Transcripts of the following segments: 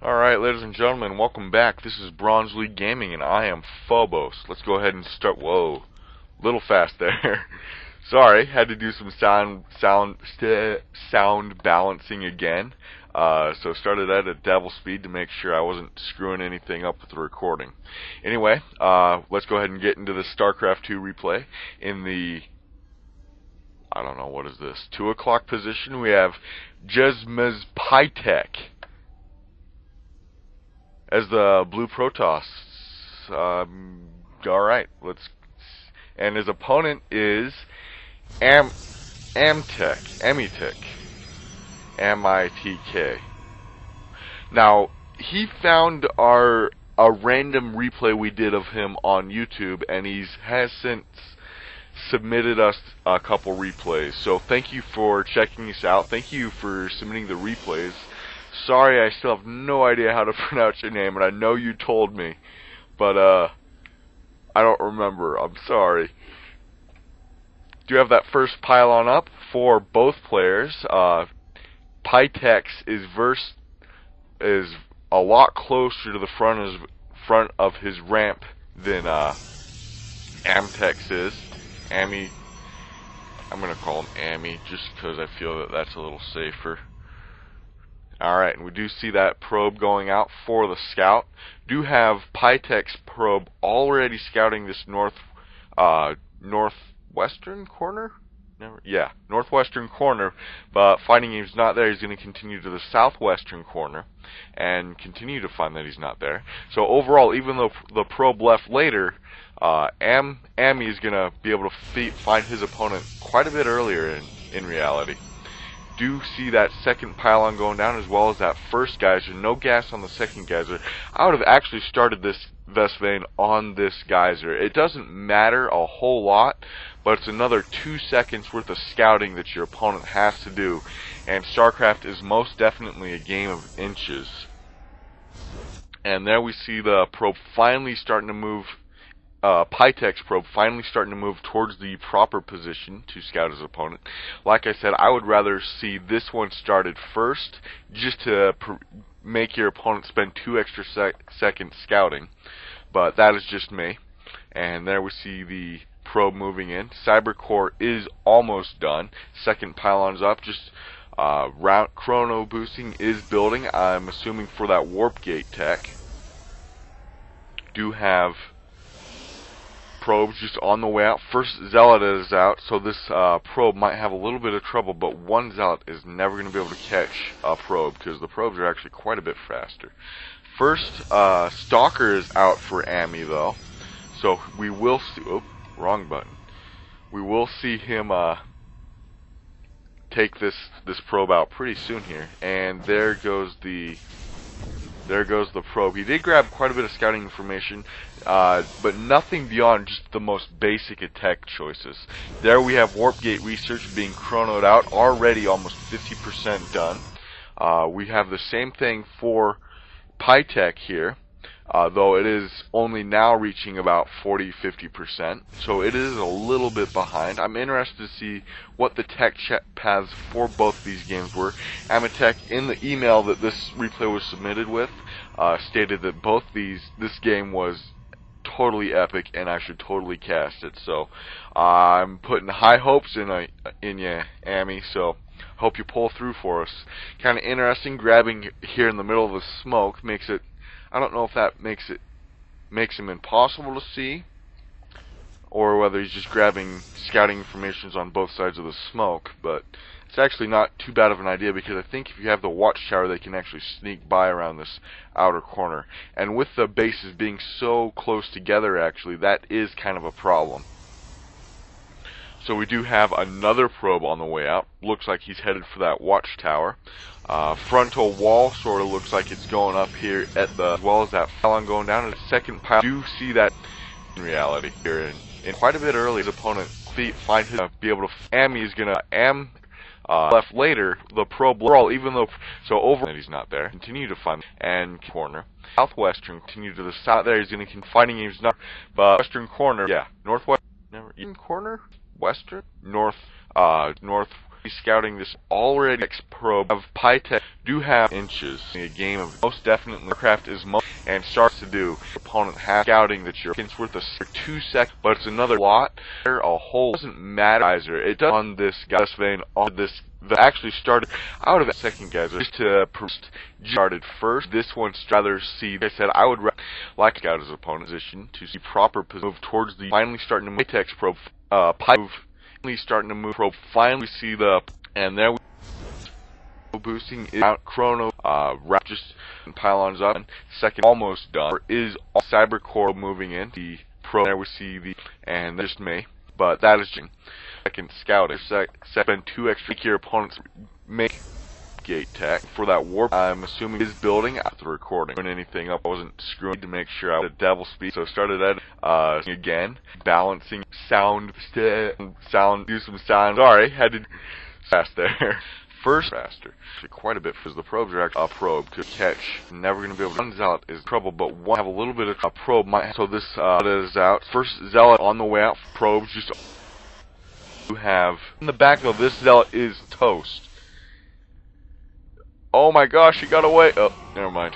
Alright, ladies and gentlemen, welcome back. This is BronzeLeagueGaming, and I am Phobos. Let's go ahead and start. Whoa, little fast there. Sorry, had to do some sound balancing again. So started at double speed to make sure I wasn't screwing anything up with the recording. Anyway, let's go ahead and get into the Starcraft 2 replay. In the, I don't know, what is this, 2 o'clock position, we have JzMzPIETEK as the blue Protoss. Alright, and his opponent is Amitk. Amitk. Now, he found a random replay we did of him on YouTube, and has since submitted us a couple replays. So thank you for checking this out. Thank you for submitting the replays. Sorry, I still have no idea how to pronounce your name, and I know you told me, but I don't remember. I'm sorry. Do have that first pylon up for both players. Pietek's is a lot closer to the front of his ramp than Amitke's is. I'm gonna call him Ami just because I feel that that's a little safer. Alright, and we do see that probe going out for the scout. Do have Pietek's probe already scouting this northwestern corner? Northwestern corner, but finding he's not there, he's going to continue to the southwestern corner and continue to find that he's not there. So overall, even though the probe left later, Ami is going to be able to find his opponent quite a bit earlier in reality. Do see that second pylon going down as well as that first geyser. No gas on the second geyser. I would have actually started this vest vein on this geyser. It doesn't matter a whole lot, but it's another 2 seconds worth of scouting that your opponent has to do, and Starcraft is most definitely a game of inches. And there we see the probe finally starting to move. Pietek's probe finally starting to move towards the proper position to scout his opponent. Like I said, I would rather see this one started first, just to make your opponent spend 2 extra seconds scouting. But that is just me. And there we see the probe moving in. Cybercore is almost done. Second pylon's up. Just chrono boosting is building. I'm assuming for that warp gate tech. Do have probes just on the way out. First zealot is out, so this probe might have a little bit of trouble, but one zealot is never going to be able to catch a probe because the probes are actually quite a bit faster. First stalker is out for Ami though, so we will see, wrong button. We will see him take this probe out pretty soon here, and there goes the probe. He did grab quite a bit of scouting information, but nothing beyond just the most basic attack choices. There we have warp gate research being chronoed out, already almost 50% done. We have the same thing for Pietek here, though it is only now reaching about 40-50%, so it is a little bit behind. I'm interested to see what the tech paths for both these games were. Amitk, in the email that this replay was submitted with, stated that this game was totally epic and I should totally cast it. So I'm putting high hopes in you, Ami. So hope you pull through for us. Kind of interesting, grabbing here in the middle of the smoke makes it. I don't know if that makes him impossible to see, or whether he's just grabbing scouting informations on both sides of the smoke, but it's actually not too bad of an idea because I think if you have the watchtower, they can actually sneak by around this outer corner. And with the bases being so close together, actually, that is kind of a problem. So we do have another probe on the way out. Looks like he's headed for that watchtower. Frontal wall sort of looks like it's going up here at the, as well as that pylon going down. And the second pylon, do see that in reality here. And quite a bit early, his opponent find his be able to. Ami is gonna left later. The probe overall, even though that he's not there, continue to find and corner southwestern. Continue to the south. There he's gonna finding he's not. But western corner, northwest. Never even corner. Western, north, scouting this already probe of PIETEK do have inches. A game of most definitely Starcraft is most and starts to do. Opponent has scouting that you're it's worth a 2 seconds, but it's another lot. A whole doesn't matter. It does on this guy's vein on this that actually started out of that second geyser just to started first. This one's rather see. Like I said, I would like to scout his opponent's position to see proper move towards the finally starting to move PIETEK's probe. Finally starting to move probe. Finally see the and there we boosting is out chrono wrap just pylons up and second almost done. There is cyber core moving in the probe. There we see the and there's me, but that is second scouting. Spend 2 extra your opponents make gate tech for that warp. I'm assuming is building after recording. When anything up, I wasn't screwing to make sure I was at devil speed, so started at again balancing sound, do some sound. Sorry, had to fast there. First faster. Quite a bit because the probes are actually a probe to catch. Never going to be able to. One zealot is trouble, but one have a little bit of a probe. So this is out. First zealot on the way out. Probes just you have in the back though. This zealot is toast. Oh my gosh, he got away. Oh, never mind.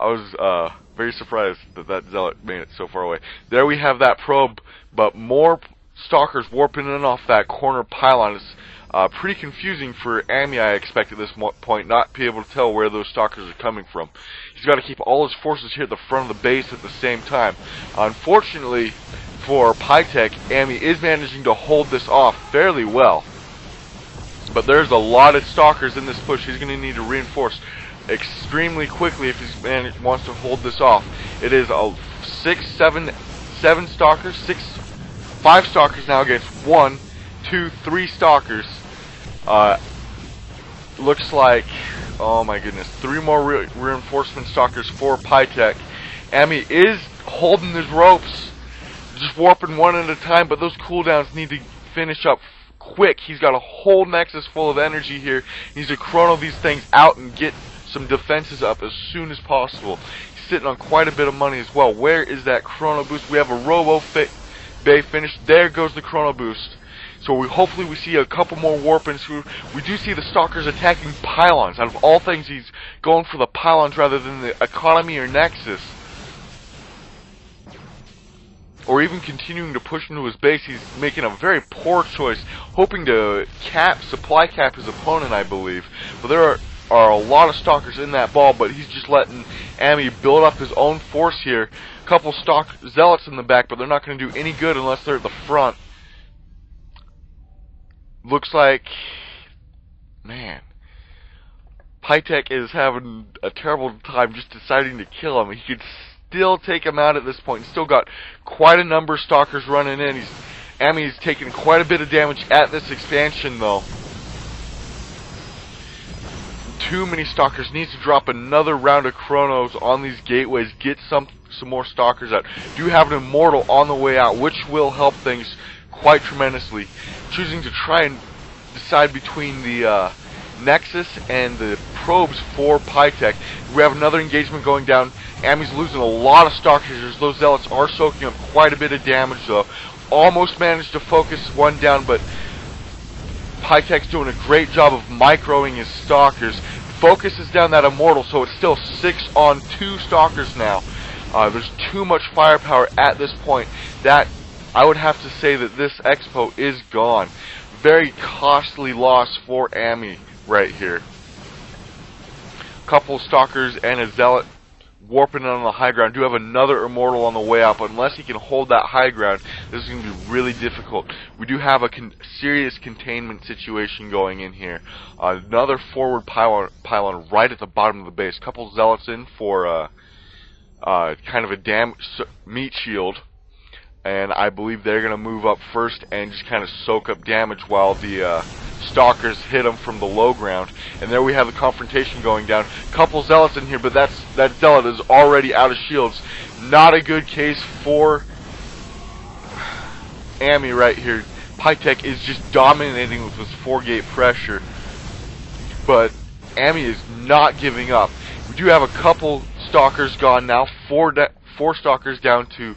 I was very surprised that that zealot made it so far away. There we have that probe, but more stalkers warping in off that corner pylon. It's pretty confusing for Ami, I expect, at this point, not be able to tell where those stalkers are coming from. He's got to keep all his forces here at the front of the base at the same time. Unfortunately for PIETEK, Ami is managing to hold this off fairly well. But there's a lot of stalkers in this push. He's going to need to reinforce extremely quickly if he wants to hold this off. It is a 7 stalkers, 5 stalkers now against 1, 2, 3 stalkers. Looks like, oh my goodness, 3 more reinforcement stalkers for PIETEK. Ami is holding his ropes, just warping one at a time, but those cooldowns need to finish up quick. He's got a whole nexus full of energy here. He needs to chrono these things out and get some defenses up as soon as possible. He's sitting on quite a bit of money as well. Where is that chrono boost? We have a robo bay finished. There goes the chrono boost. So hopefully we see a couple more warp-ins. We do see the stalkers attacking pylons. Out of all things, he's going for the pylons rather than the economy or nexus. Or even continuing to push into his base. He's making a very poor choice, hoping to supply cap his opponent, I believe. But there are a lot of stalkers in that ball, but he's just letting Ami build up his own force here. A couple zealots in the back, but they're not going to do any good unless they're at the front. Looks like, man, PIETEK is having a terrible time just deciding to kill him. He could still take him out at this point. He's still got quite a number of stalkers running in. Ami's taking quite a bit of damage at this expansion, though. Too many stalkers. Needs to drop another round of chronos on these gateways. Get some more stalkers out. Do have an immortal on the way out, which will help things quite tremendously. Choosing to try and decide between the nexus and the probes for PIETEK. We have another engagement going down. Ami's losing a lot of stalkers. Those zealots are soaking up quite a bit of damage, though. Almost managed to focus one down, but PIETEK's doing a great job of microing his stalkers. Focuses down that immortal, so it's still 6 on 2 stalkers now. There's too much firepower at this point. That I would have to say that this expo is gone. Very costly loss for Ami right here. Couple stalkers and a zealot warping on the high ground. Do have another immortal on the way out, but unless he can hold that high ground, this is going to be really difficult. We do have a serious containment situation going in here. Another forward pylon right at the bottom of the base. Couple zealots in for kind of a meat shield. And I believe they're going to move up first and just kind of soak up damage while the stalkers hit them from the low ground. And there we have the confrontation going down. Couple zealots in here, but that zealot is already out of shields. Not a good case for Ami right here. PIETEK is just dominating with this 4-gate pressure. But Ami is not giving up. We do have a couple stalkers gone now. 4 stalkers down to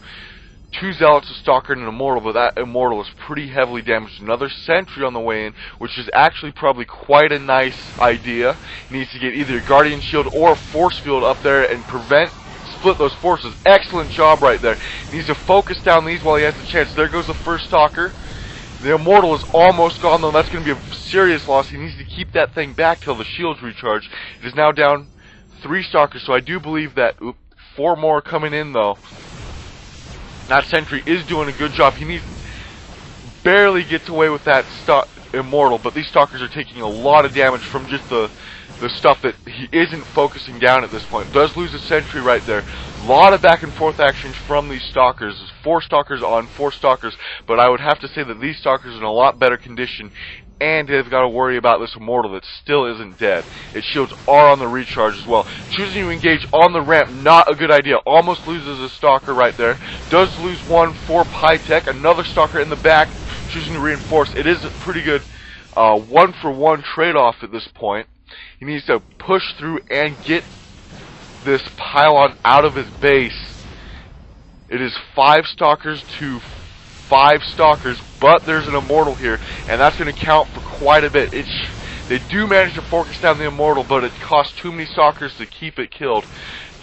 2 Zealots, a Stalker, and an Immortal, but that Immortal is pretty heavily damaged. Another Sentry on the way in, which is actually probably quite a nice idea. He needs to get either a Guardian Shield or a Force Field up there and split those forces. Excellent job right there. He needs to focus down these while he has the chance. There goes the first Stalker. The Immortal is almost gone, though. That's going to be a serious loss. He needs to keep that thing back till the shields recharge. It is now down 3 Stalkers, so I do believe that 4 more coming in, though. That Sentry is doing a good job. He barely gets away with that Immortal, but these Stalkers are taking a lot of damage from just the stuff that he isn't focusing down at this point. Does lose a Sentry right there. A lot of back and forth actions from these Stalkers. There's 4 Stalkers on 4 Stalkers, but I would have to say that these Stalkers are in a lot better condition, and they've got to worry about this Immortal that still isn't dead. Its shields are on the recharge as well. Choosing to engage on the ramp, not a good idea. Almost loses a Stalker right there. Does lose one for PIETEK. Another Stalker in the back, choosing to reinforce. It is a pretty good 1-for-1 trade-off at this point. He needs to push through and get this pylon out of his base. It is 5 Stalkers to 5 Stalkers, but there's an Immortal here, and that's going to count for quite a bit. They do manage to focus down the Immortal, but it costs too many Stalkers to keep it killed.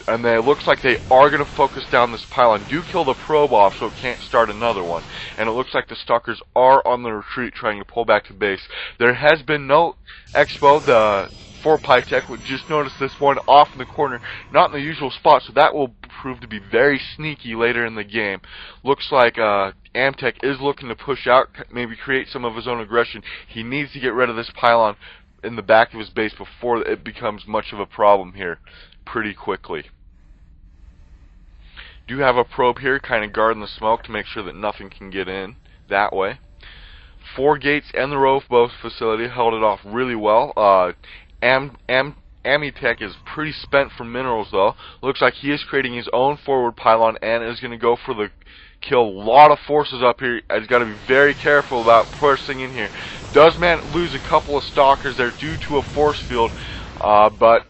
And it looks like they are going to focus down this pylon. Do kill the probe off so it can't start another one. And it looks like the Stalkers are on the retreat trying to pull back to base. There has been no expo for PIETEK. We just noticed this one off in the corner, not in the usual spot, so that will prove to be very sneaky later in the game. Looks like Amitk is looking to push out, maybe create some of his own aggression. He needs to get rid of this pylon in the back of his base before it becomes much of a problem here pretty quickly. Do have a probe here, kind of guarding the smoke to make sure that nothing can get in that way. 4 gates and the Phobos facility held it off really well. Amitk is pretty spent from minerals, though. Looks like he is creating his own forward pylon and is going to go for the kill. A lot of forces up here. He's got to be very careful about pushing in here. Does lose a couple of Stalkers there due to a force field, but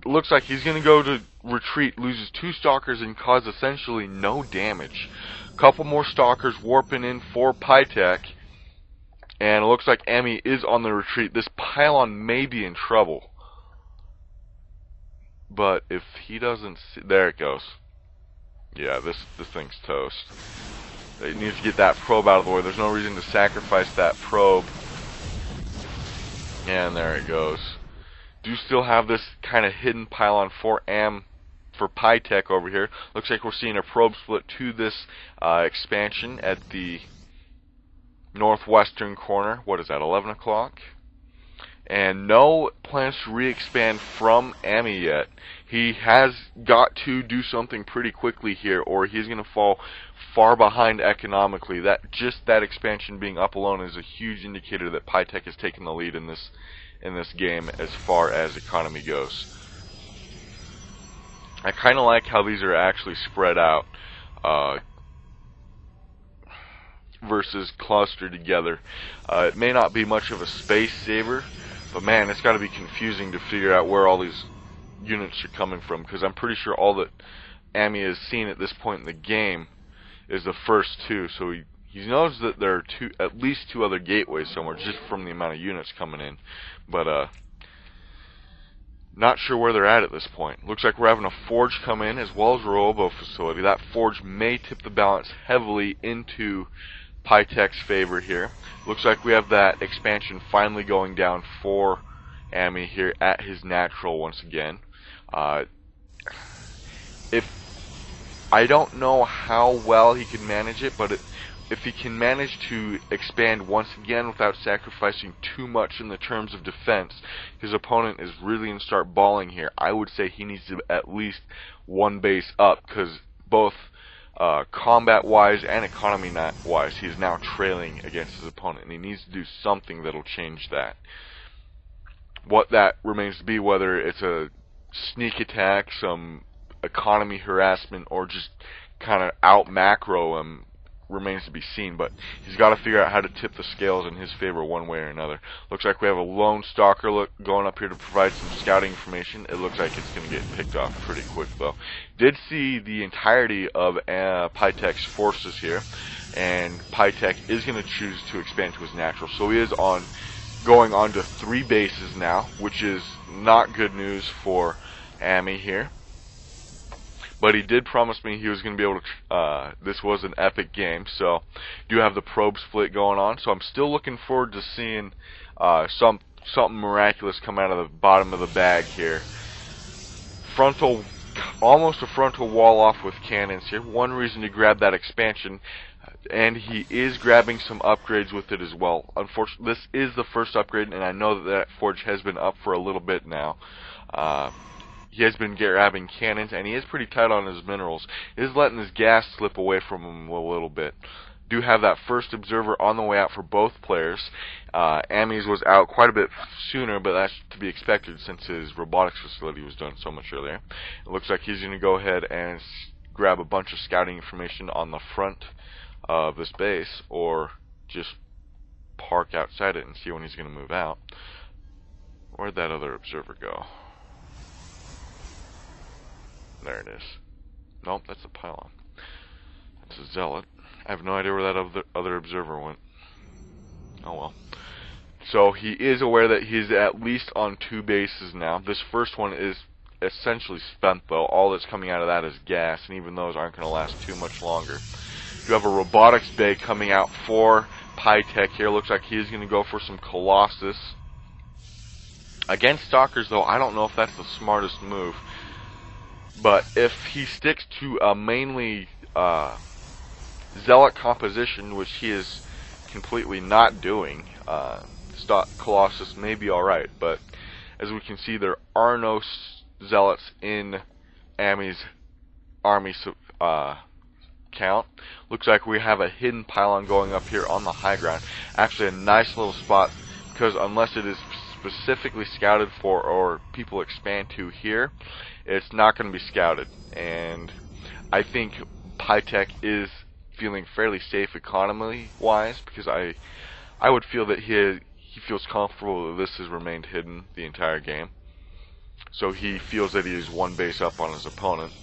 looks like he's going to go to retreat, loses 2 Stalkers and cause essentially no damage. Couple more Stalkers warping in for PIETEK, and it looks like Ami is on the retreat. This pylon may be in trouble, but if he doesn't see, there it goes. Yeah, this thing's toast. They need to get that probe out of the way. There's no reason to sacrifice that probe, and there it goes. Do still have this kind of hidden pylon for PIETEK over here. Looks like we're seeing a probe split to this expansion at the northwestern corner. What is that, 11 o'clock? And no plans to re-expand from Ami yet. He has got to do something pretty quickly here, or he's going to fall far behind economically. That expansion being up alone is a huge indicator that PIETEK has taken the lead in this game as far as economy goes. I kind of like how these are actually spread out versus clustered together. It may not be much of a space saver, but man, it's got to be confusing to figure out where all these units are coming from, because I'm pretty sure all that Ami has seen at this point in the game is the first 2, so he knows that there are at least 2 other gateways somewhere just from the amount of units coming in, but not sure where they're at this point. Looks like we're having a forge come in as well as a robo facility. That forge may tip the balance heavily into PIETEK's favor here. Looks like we have that expansion finally going down for Ami here at his natural once again. I don't know how well he can manage it, but if he can manage to expand once again without sacrificing too much in the terms of defense, his opponent is really going to start balling here. I would say he needs to at least 1 base up, because both combat-wise and economy-wise, he is now trailing against his opponent, and he needs to do something that'll change that. What that remains to be, whether it's a sneak attack, some economy harassment, or just kind of out-macro him remains to be seen, but he's got to figure out how to tip the scales in his favor one way or another. Looks like we have a lone stalker going up here to provide some scouting information. It looks like it's going to get picked off pretty quick, though. Did see the entirety of PIETEK's forces here, and PIETEK is going to choose to expand to his natural. So he is going on to 3 bases now, which is not good news for Ami here. But he did promise me he was going to be able to, this was an epic game, so do have the probe split going on, so I'm still looking forward to seeing something miraculous come out of the bottom of the bag here. Almost a frontal wall off with cannons here. One reason to grab that expansion, and he is grabbing some upgrades with it as well. Unfortunately, this is the first upgrade, and I know that forge has been up for a little bit now. He has been grabbing cannons, and he is pretty tight on his minerals. He is letting his gas slip away from him a little bit. Do have that first observer on the way out for both players. Ami's was out quite a bit sooner, but that's to be expected since his robotics facility was done so much earlier. It looks like he's going to go ahead and grab a bunch of scouting information on the front of this base, or just park outside it and see when he's going to move out. Where'd that other observer go? There it is. Nope, that's a pylon. That's a zealot. I have no idea where that other observer went. Oh well. So he is aware that he's at least on 2 bases now. This first one is essentially spent, though. All that's coming out of that is gas, and even those aren't going to last too much longer. You have a robotics bay coming out for PIETEK here. Looks like he is going to go for some Colossus. Against Stalkers, though, I don't know if that's the smartest move. But if he sticks to a mainly zealot composition, which he is completely not doing, Colossus may be alright. But as we can see, there are no zealots in Ami's army count. Looks like we have a hidden pylon going up here on the high ground. Actually, a nice little spot, because unless it is specifically scouted for or people expand to here, it's not going to be scouted. And I think PIETEK is feeling fairly safe economy wise, because I would feel that he feels comfortable that this has remained hidden the entire game. So he feels that he is 1 base up on his opponent.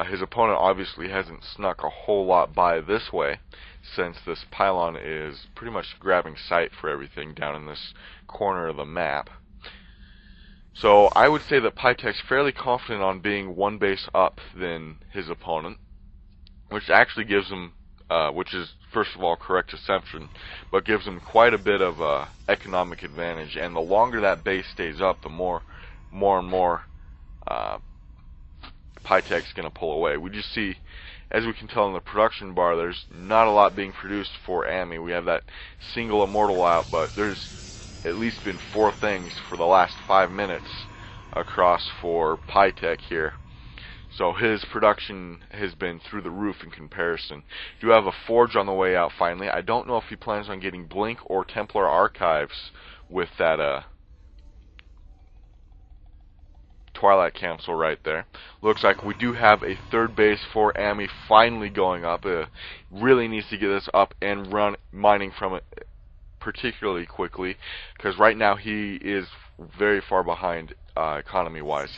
His opponent obviously hasn't snuck a whole lot by this way, since this pylon is pretty much grabbing sight for everything down in this corner of the map. So I would say that PIETEK's fairly confident on being 1 base up than his opponent, which actually gives him, which is first of all correct assumption, but gives him quite a bit of economic advantage. And the longer that base stays up, the more and more PIETEK's going to pull away. We just see, as we can tell in the production bar, there's not a lot being produced for Ami. We have that single immortal out, but there's at least been 4 things for the last 5 minutes across for PIETEK here. So his production has been through the roof in comparison. Do have a forge on the way out finally. I don't know if he plans on getting Blink or Templar Archives with that Twilight Council right there. Looks like we do have a 3rd base for Ami finally going up. Really needs to get this up and run mining from it particularly quickly, because right now he is very far behind economy wise.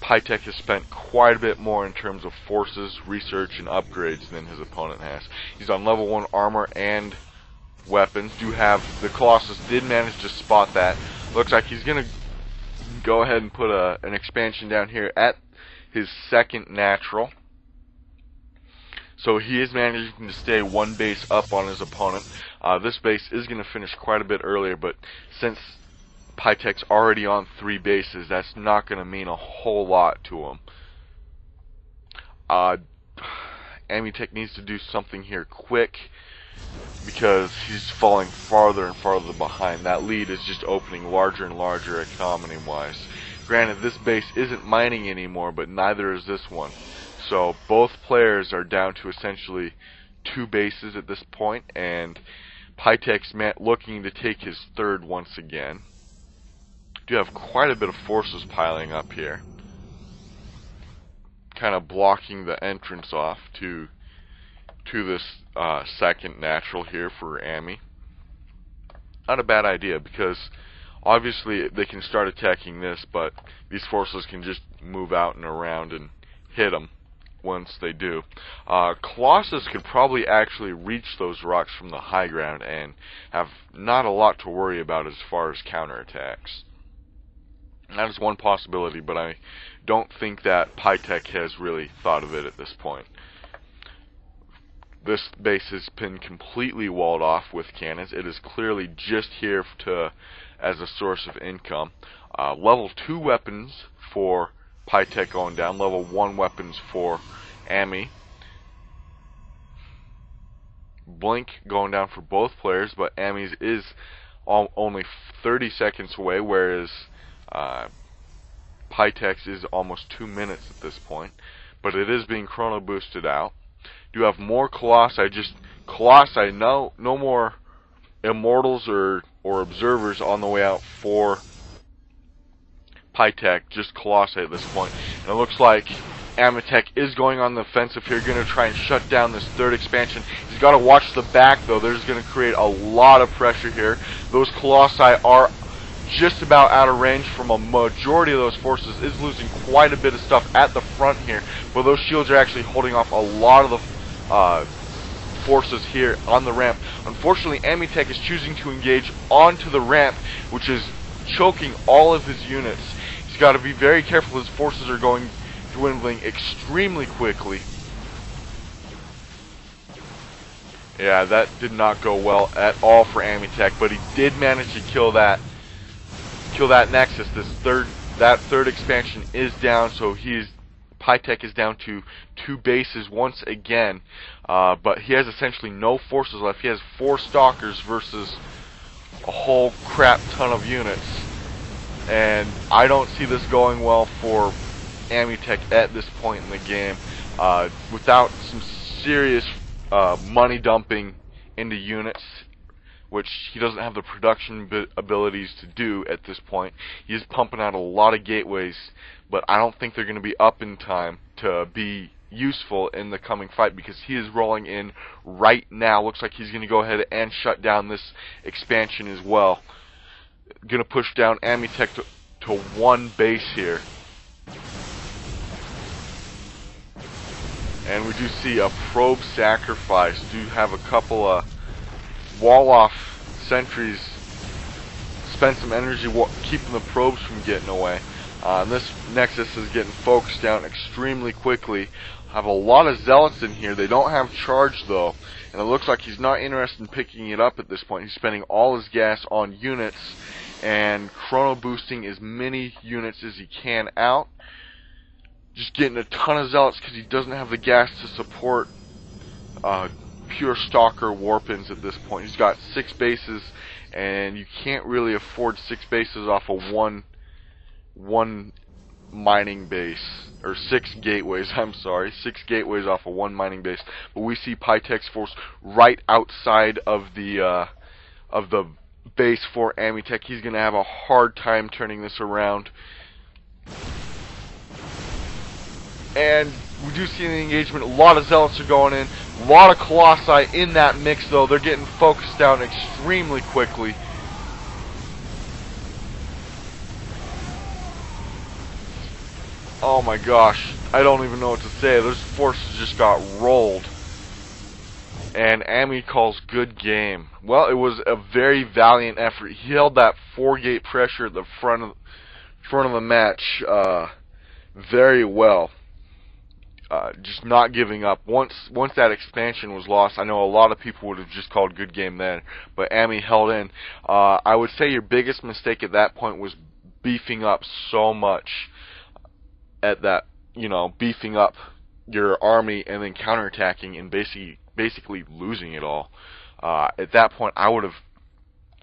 PIETEK has spent quite a bit more in terms of forces, research, and upgrades than his opponent has. He's on level 1 armor and weapons. Do have the Colossus did manage to spot that. Looks like he's gonna go ahead and put an expansion down here at his 2nd natural. So he is managing to stay 1 base up on his opponent. This base is going to finish quite a bit earlier, but since PIETEK's already on 3 bases, that's not going to mean a whole lot to him. Amitk needs to do something here quick, because he's falling farther and farther behind. That lead is just opening larger and larger economy-wise. Granted, this base isn't mining anymore, but neither is this one. So both players are down to essentially 2 bases at this point, and PIETEK's looking to take his 3rd once again. Do have quite a bit of forces piling up here, kind of blocking the entrance off to to this second natural here for Ami. Not a bad idea, because obviously they can start attacking this, but these forces can just move out and around and hit them once they do. Colossus could probably actually reach those rocks from the high ground and have not a lot to worry about as far as counterattacks. That is one possibility, but I don't think that PIETEK has really thought of it at this point. This base has been completely walled off with cannons. It is clearly just here as a source of income. Level 2 weapons for PIETEK going down. Level 1 weapons for Ami. Blink going down for both players, but Ami's is only 30 seconds away, whereas PIETEK's is almost 2 minutes at this point. But it is being chrono boosted out. Do have more Colossi, Colossi, no more Immortals or Observers on the way out for PIETEK, just Colossi at this point. And it looks like Amitk is going on the offensive here, going to try and shut down this third expansion. He's got to watch the back, though. There's going to create a lot of pressure here. Those Colossi are just about out of range from a majority of those forces. Is losing quite a bit of stuff at the front here, but those shields are actually holding off a lot of the forces here on the ramp. Unfortunately, Amitk is choosing to engage onto the ramp, which is choking all of his units. He's got to be very careful. His forces are dwindling extremely quickly. Yeah, that did not go well at all for Amitk, but he did manage to kill that nexus. That third expansion is down, so PIETEK is down to 2 bases once again, but he has essentially no forces left. He has 4 stalkers versus a whole crap ton of units, and I don't see this going well for Amitk at this point in the game. Without some serious money dumping into units, which he doesn't have the production abilities to do at this point. He is pumping out a lot of gateways, but I don't think they're going to be up in time to be useful in the coming fight, because he is rolling in right now. Looks like he's going to go ahead and shut down this expansion as well. Going to push down Amitk to 1 base here. And we do see a probe sacrifice. Do have a couple of wall-off sentries spend some energy keeping the probes from getting away. This Nexus is getting focused down extremely quickly. Have a lot of zealots in here. They don't have charge though, and it looks like he's not interested in picking it up at this point. He's spending all his gas on units and chrono boosting as many units as he can out. Just getting a ton of zealots because he doesn't have the gas to support pure stalker warpins at this point. He's got 6 bases, and you can't really afford 6 bases off of one mining base, or 6 gateways. I'm sorry, 6 gateways off of 1 mining base. But we see PIETEK's force right outside of the base for Amitk. He's going to have a hard time turning this around. And we do see the engagement. A lot of zealots are going in. A lot of colossi in that mix, though. They're getting focused down extremely quickly. Oh my gosh. I don't even know what to say. Those forces just got rolled. And Ami calls good game. Well, it was a very valiant effort. He held that 4-gate pressure at the front of the match very well. Just not giving up. Once that expansion was lost, I know a lot of people would have just called good game then, but Ami held in. I would say your biggest mistake at that point was beefing up so much at that, beefing up your army and then counterattacking and basically losing it all. At that point, I would have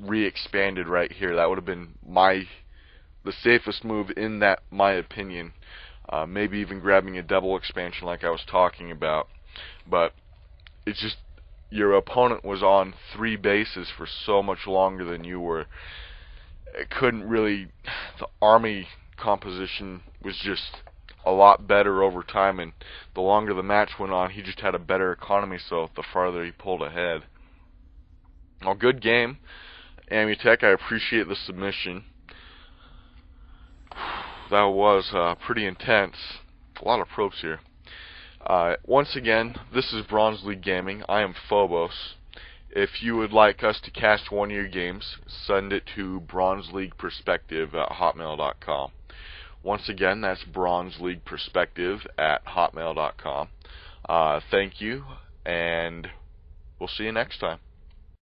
re-expanded right here. That would have been the safest move in my opinion. Maybe even grabbing a double expansion like I was talking about. But it's just, your opponent was on 3 bases for so much longer than you were. It couldn't really, the army composition was just a lot better over time, and the longer the match went on, he just had a better economy, so the farther he pulled ahead. Well, good game, Amitk. I appreciate the submission. That was pretty intense. A lot of probes here. Once again, this is BronzeLeagueGaming. I am Phobos. If you would like us to cast one of your games, send it to BronzeLeaguePerspective@hotmail.com. Once again, that's BronzeLeaguePerspective@hotmail.com. Thank you, and we'll see you next time.